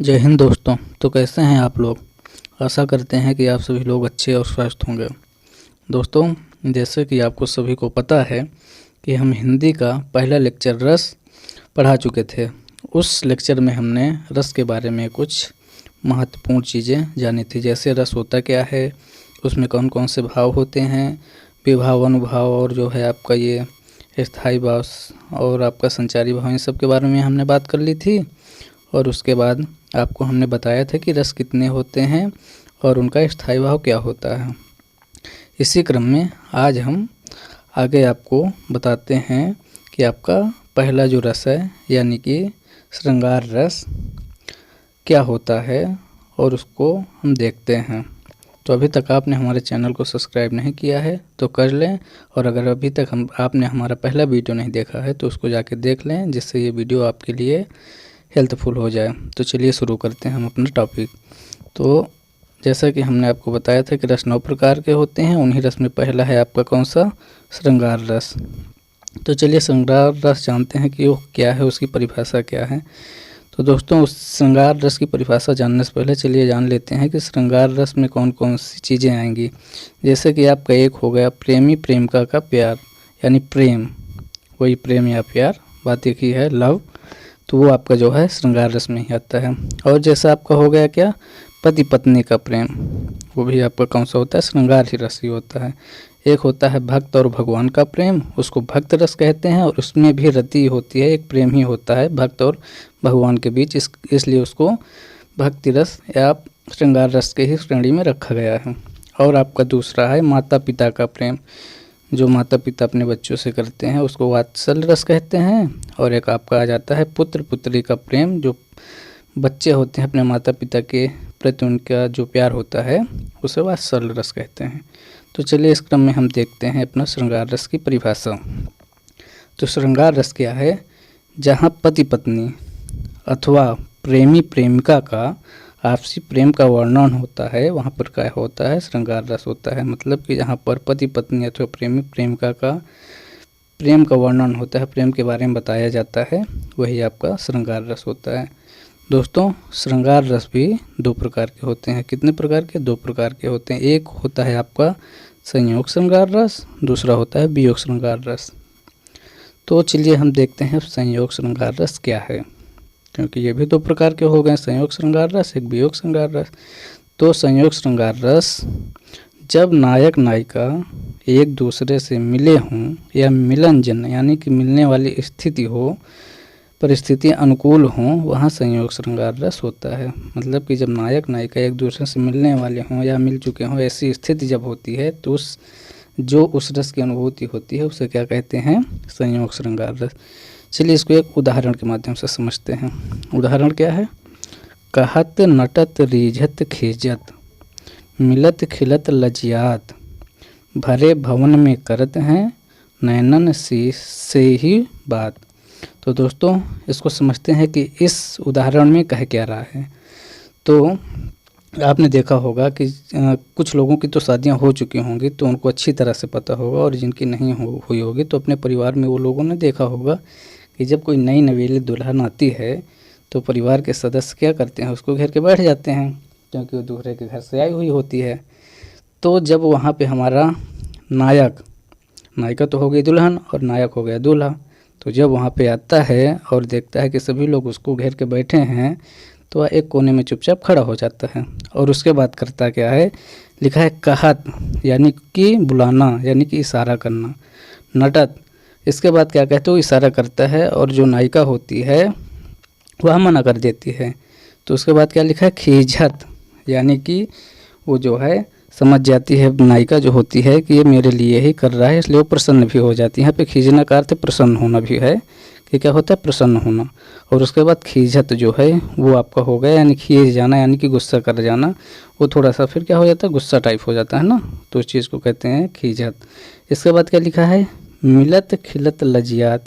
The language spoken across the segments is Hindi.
जय हिंद दोस्तों। तो कैसे हैं आप लोग। आशा करते हैं कि आप सभी लोग अच्छे और स्वस्थ होंगे। दोस्तों, जैसे कि आपको सभी को पता है कि हम हिंदी का पहला लेक्चर रस पढ़ा चुके थे। उस लेक्चर में हमने रस के बारे में कुछ महत्वपूर्ण चीज़ें जानी थी, जैसे रस होता क्या है, उसमें कौन कौन से भाव होते हैं, विभाव, अनुभाव और जो है आपका ये स्थायी भाव और आपका संचारी भाव, इन सब के बारे में हमने बात कर ली थी। और उसके बाद आपको हमने बताया था कि रस कितने होते हैं और उनका स्थायी भाव क्या होता है। इसी क्रम में आज हम आगे आपको बताते हैं कि आपका पहला जो रस है यानी कि श्रृंगार रस क्या होता है और उसको हम देखते हैं। तो अभी तक आपने हमारे चैनल को सब्सक्राइब नहीं किया है तो कर लें, और अगर अभी तक आपने हमारा पहला वीडियो नहीं देखा है तो उसको जाके देख लें, जिससे ये वीडियो आपके लिए हेल्पफुल हो जाए। तो चलिए शुरू करते हैं हम अपना टॉपिक। तो जैसा कि हमने आपको बताया था कि रस 9 प्रकार के होते हैं, उन्हीं रस में पहला है आपका कौन सा, श्रृंगार रस। तो चलिए श्रृंगार रस जानते हैं कि वो क्या है, उसकी परिभाषा क्या है। तो दोस्तों, उस श्रृंगार रस की परिभाषा जानने से पहले चलिए जान लेते हैं कि श्रृंगार रस में कौन कौन सी चीज़ें आएंगी। जैसे कि आपका एक हो गया प्रेमी प्रेमिका का प्यार, यानी प्रेम, वही प्रेम या प्यार, बात एक ही है, लव, तो वो आपका जो है श्रृंगार रस में ही आता है। और जैसा आपका हो गया क्या, पति पत्नी का प्रेम, वो भी आपका कौन सा होता है, श्रृंगार ही रस ही होता है। एक होता है भक्त और भगवान का प्रेम, उसको भक्त रस कहते हैं, और उसमें भी रति होती है, एक प्रेम ही होता है भक्त और भगवान के बीच, इसलिए उसको भक्ति रस या श्रृंगार रस के ही श्रेणी में रखा गया है। और आपका दूसरा है माता पिता का प्रेम, जो माता पिता अपने बच्चों से करते हैं उसको वात्सल्य रस कहते हैं। और एक आपका आ जाता है पुत्र पुत्री का प्रेम, जो बच्चे होते हैं अपने माता पिता के प्रति उनका जो प्यार होता है उसे वात्सल्य रस कहते हैं। तो चलिए इस क्रम में हम देखते हैं अपना श्रृंगार रस की परिभाषा। तो श्रृंगार रस क्या है, जहाँ पति पत्नी अथवा प्रेमी प्रेमिका का आपसी प्रेम का वर्णन होता है, वहाँ पर क्या होता है, श्रृंगार रस होता है। मतलब कि जहाँ पर पति पत्नी अथवा प्रेमी प्रेमिका का प्रेम का वर्णन होता है, प्रेम के बारे में बताया जाता है, वही आपका श्रृंगार रस होता है। दोस्तों, श्रृंगार रस भी 2 प्रकार के होते हैं। कितने प्रकार के, 2 प्रकार के होते हैं। एक होता है आपका संयोग श्रृंगार रस, दूसरा होता है वियोग श्रृंगार रस। तो चलिए हम देखते हैं संयोग श्रृंगार रस क्या है, क्योंकि ये भी 2 प्रकार के हो गए, संयोग श्रृंगार रस, एक वियोग श्रृंगार रस। तो संयोग श्रृंगार रस, जब नायक नायिका एक दूसरे से मिले हों या मिलनजन यानी कि मिलने वाली स्थिति हो, परिस्थिति अनुकूल हों, वहाँ संयोग श्रृंगार रस होता है। मतलब कि जब नायक नायिका एक दूसरे से मिलने वाले हों या मिल चुके हों, ऐसी स्थिति जब होती है तो उस रस की अनुभूति होती है उसे क्या कहते हैं, संयोग श्रृंगार रस। चलिए इसको एक उदाहरण के माध्यम से समझते हैं। उदाहरण क्या है, कहत नटत रीझत खीजत, मिलत खिलत लजियात, भरे भवन में करत हैं, नैनन से ही बात। तो दोस्तों, इसको समझते हैं कि इस उदाहरण में कह क्या रहा है। तो आपने देखा होगा कि कुछ लोगों की तो शादियां हो चुकी होंगी तो उनको अच्छी तरह से पता होगा, और जिनकी नहीं हुई होगी तो अपने परिवार में वो लोगों ने देखा होगा कि जब कोई नई नवेली दुल्हन आती है तो परिवार के सदस्य क्या करते हैं, उसको घेर के बैठ जाते हैं, क्योंकि वो दूसरे के घर से आई हुई होती है। तो जब वहाँ पे हमारा नायिका तो हो गई दुल्हन और नायक हो गया दूल्हा, तो जब वहाँ पे आता है और देखता है कि सभी लोग उसको घेर के बैठे हैं, तो वह एक कोने में चुपचाप खड़ा हो जाता है। और उसके बाद करता क्या है, लिखा है कहत यानी कि बुलाना, यानी कि इशारा करना, नटत, इसके बाद क्या कहते हो, इशारा करता है, और जो नायिका होती है वह मना कर देती है। तो उसके बाद क्या लिखा है, खीझत, यानी कि वो जो है समझ जाती है नायिका जो होती है कि ये मेरे लिए ही कर रहा है, इसलिए वो प्रसन्न भी हो जाती है। यहाँ पे खींचना का अर्थ प्रसन्न होना भी है, कि क्या होता है, प्रसन्न होना। और उसके बाद खीझत जो है वो आपका हो गया यानी खींच जाना, यानी कि गुस्सा कर जाना, वो थोड़ा सा फिर क्या हो जाता है, गुस्सा टाइप हो जाता है ना, तो उस चीज़ को कहते हैं खीझत। इसके बाद क्या लिखा है, मिलत खिलत लजियात,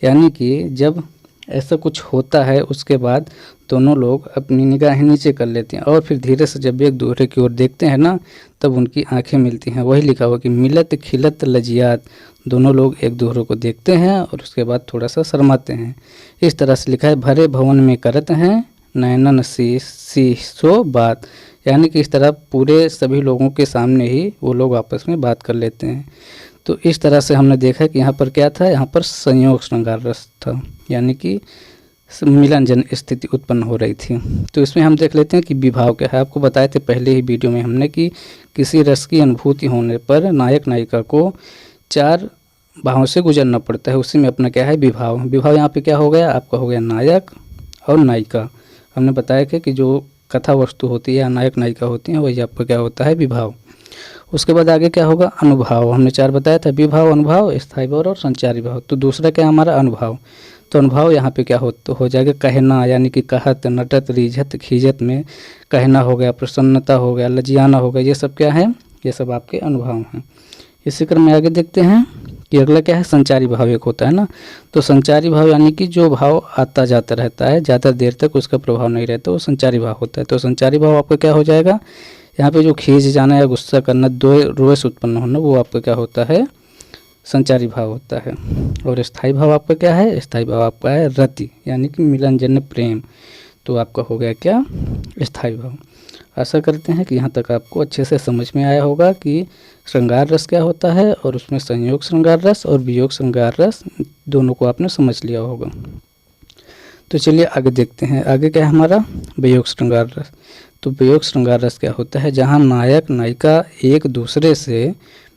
यानी कि जब ऐसा कुछ होता है उसके बाद दोनों लोग अपनी निगाहें नीचे कर लेते हैं, और फिर धीरे से जब एक दूसरे की ओर देखते हैं ना, तब उनकी आंखें मिलती हैं। वही लिखा हुआ कि मिलत खिलत लजियात, दोनों लोग एक दूसरे को देखते हैं और उसके बाद थोड़ा सा शर्माते हैं। इस तरह से लिखा है, भरे भवन में करत हैं, नैनन शीशो बात, यानी कि इस तरह पूरे सभी लोगों के सामने ही वो लोग आपस में बात कर लेते हैं। तो इस तरह से हमने देखा कि यहाँ पर क्या था, यहाँ पर संयोग श्रृंगार रस था, यानी कि मिलनजन स्थिति उत्पन्न हो रही थी। तो इसमें हम देख लेते हैं कि विभाव क्या है। आपको बताए थे पहले ही वीडियो में हमने कि किसी रस की अनुभूति होने पर नायक नायिका को 4 भावों से गुजरना पड़ता है। उसी में अपना क्या है, विभाव। विभाव यहाँ पे क्या हो गया, आपका हो गया नायक और नायिका। हमने बताया कि जो कथा वस्तु होती है या नायक नायिका होती हैं वही आपका क्या होता है, विभाव। उसके बाद आगे क्या होगा, अनुभाव। हमने 4 बताया था, विभाव, अनुभाव, स्थायी भाव और संचारी भाव। तो दूसरा क्या हमारा, अनुभाव। तो अनुभाव यहाँ पे क्या हो जाएगा, कहना, यानी कि कहत, नटत, रिझत, खीजत में कहना हो गया, प्रसन्नता हो गया, लजियाना हो गया, ये सब क्या है, ये सब आपके अनुभाव हैं। इसी क्रम में आगे देखते हैं कि अगला क्या है, संचारी भाव एक होता है ना। तो संचारी भाव यानी कि जो भाव आता जाता रहता है, ज़्यादा देर तक उसका प्रभाव नहीं रहता, वो संचारी भाव होता है। तो संचारी भाव आपका क्या हो जाएगा, यहाँ पे जो खींच जाना या गुस्सा करना, दो रोष उत्पन्न होना, वो आपका क्या होता है, संचारी भाव होता है। और स्थायी भाव आपका क्या है, स्थायी भाव आपका है रति, यानी कि मिलनजन्य प्रेम। तो आपका हो गया क्या, स्थायी भाव। आशा करते हैं कि यहाँ तक आपको अच्छे से समझ में आया होगा कि श्रृंगार रस क्या होता है, और उसमें संयोग श्रृंगार रस और वियोग श्रृंगार रस दोनों को आपने समझ लिया होगा। तो चलिए आगे देखते हैं, आगे क्या है हमारा, वियोग श्रृंगार रस। तो वियोग श्रृंगार रस क्या होता है, जहाँ नायक नायिका एक दूसरे से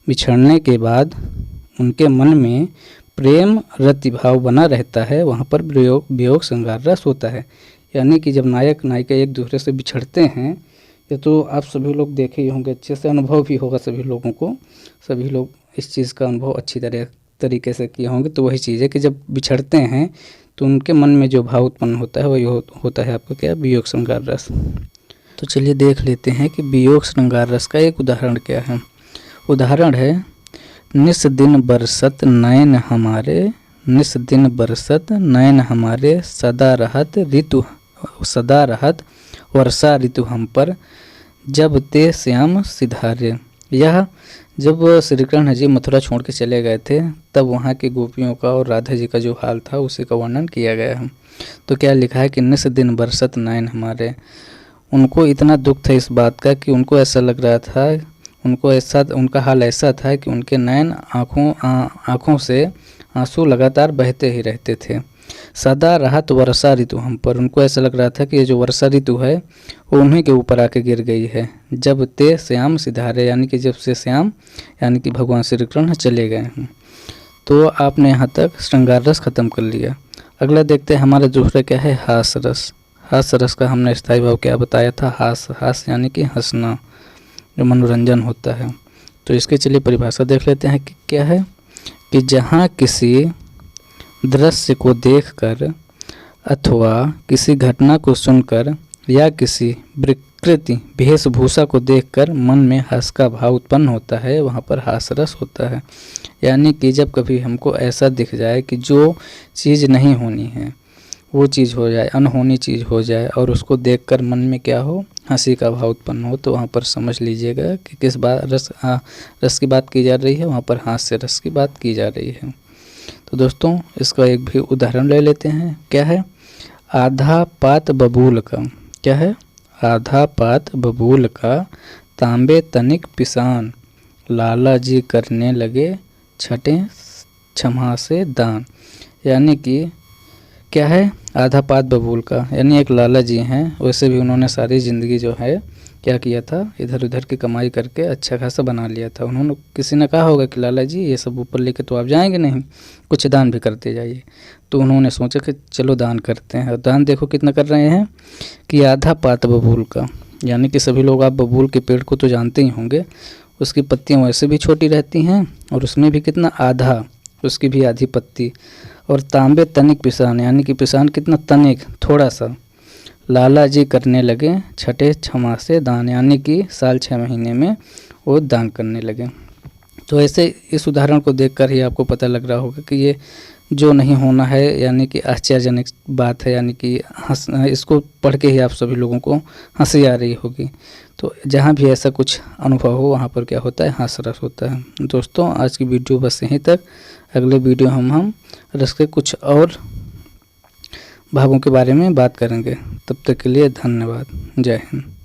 बिछड़ने के बाद उनके मन में प्रेम रति भाव बना रहता है, वहाँ पर वियोग श्रृंगार रस होता है। यानी कि जब नायक नायिका एक दूसरे से बिछड़ते हैं, ये तो आप सभी लोग देखे ही होंगे, अच्छे से अनुभव भी होगा सभी लोगों को, सभी लोग इस चीज़ का अनुभव अच्छी तरीके से किए होंगे। तो वही चीज़ है कि जब बिछड़ते हैं तो उनके मन में जो भाव उत्पन्न होता है वही होता है आपका क्या, वियोग श्रृंगार रस। तो चलिए देख लेते हैं कि वियोग श्रृंगार रस का एक उदाहरण क्या है। उदाहरण है, निस दिन बरसत नैन हमारे, निस दिन बरसत नैन हमारे, सदा रहत वर्षा ऋतु हम पर, जब ते श्याम सिधारे। यह जब श्री कृष्ण जी मथुरा छोड़ के चले गए थे, तब वहाँ की गोपियों का और राधा जी का जो हाल था उसी का वर्णन किया गया है। तो क्या लिखा है कि निस दिन बरसत नैन हमारे, उनको इतना दुख था इस बात का कि उनको ऐसा लग रहा था, उनका हाल ऐसा था कि उनके नैन आँखों से आंसू लगातार बहते ही रहते थे। सदा रहत वर्षा ऋतु हम पर, उनको ऐसा लग रहा था कि ये जो वर्षा ऋतु है वो उन्हीं के ऊपर आके गिर गई है। जब ते श्याम सिधारे, यानी कि जब से श्याम यानी कि भगवान श्री कृष्ण चले गए हैं। तो आपने यहाँ तक श्रृंगार रस खत्म कर लिया। अगला देखते हैं हमारा दूसरा क्या है, हास रस। हास रस का हमने स्थायी भाव क्या बताया था, हास यानी कि हंसना, जो मनोरंजन होता है। तो इसके चलिए परिभाषा देख लेते हैं कि क्या है, कि जहाँ किसी दृश्य को देखकर अथवा किसी घटना को सुनकर या किसी विकृति वेशभूषा को देखकर मन में हर्ष का भाव उत्पन्न होता है, वहाँ पर हास रस होता है। यानी कि जब कभी हमको ऐसा दिख जाए कि जो चीज़ नहीं होनी है वो चीज़ हो जाए, अनहोनी चीज़ हो जाए, और उसको देखकर मन में क्या हो, हंसी का भाव उत्पन्न हो, तो वहाँ पर समझ लीजिएगा कि किस बात रस की बात की जा रही है, वहाँ पर हास्य रस की बात की जा रही है। तो दोस्तों इसका एक भी उदाहरण ले लेते हैं, क्या है, आधा पात बबूल का। क्या है, आधा पात बबूल का, तांबे तनिक पिसान, लाला जी करने लगे छठे क्षमा से दान। यानी कि क्या है, आधा पात बबूल का, यानी एक लाला जी हैं, वैसे भी उन्होंने सारी ज़िंदगी जो है क्या किया था, इधर उधर की कमाई करके अच्छा खासा बना लिया था। उन्होंने, किसी ने कहा होगा कि लाला जी ये सब ऊपर लेके तो आप जाएंगे नहीं, कुछ दान भी करते जाइए। तो उन्होंने सोचा कि चलो दान करते हैं। और दान देखो कितना कर रहे हैं, कि आधा पात बबूल का, यानी कि सभी लोग आप बबूल के पेड़ को तो जानते ही होंगे, उसकी पत्तियाँ वैसे भी छोटी रहती हैं और उसमें भी कितना, आधा, उसकी भी आधी पत्ती। और तांबे तनिक पिसान, यानी कि पिसान कितना, तनिक, थोड़ा सा। लाला जी करने लगे छठे क्षमा से दान, यानी कि साल 6 महीने में वो दान करने लगे। तो ऐसे इस उदाहरण को देखकर ही आपको पता लग रहा होगा कि ये जो नहीं होना है, यानी कि आश्चर्यजनक बात है, यानी कि इसको पढ़ के ही आप सभी लोगों को हंसी आ रही होगी। तो जहाँ भी ऐसा कुछ अनुभव हो वहाँ पर क्या होता है, हास रस होता है। दोस्तों आज की वीडियो बस यहीं तक। अगले वीडियो हम रस के कुछ और भागों के बारे में बात करेंगे। तब तक के लिए धन्यवाद। जय हिंद।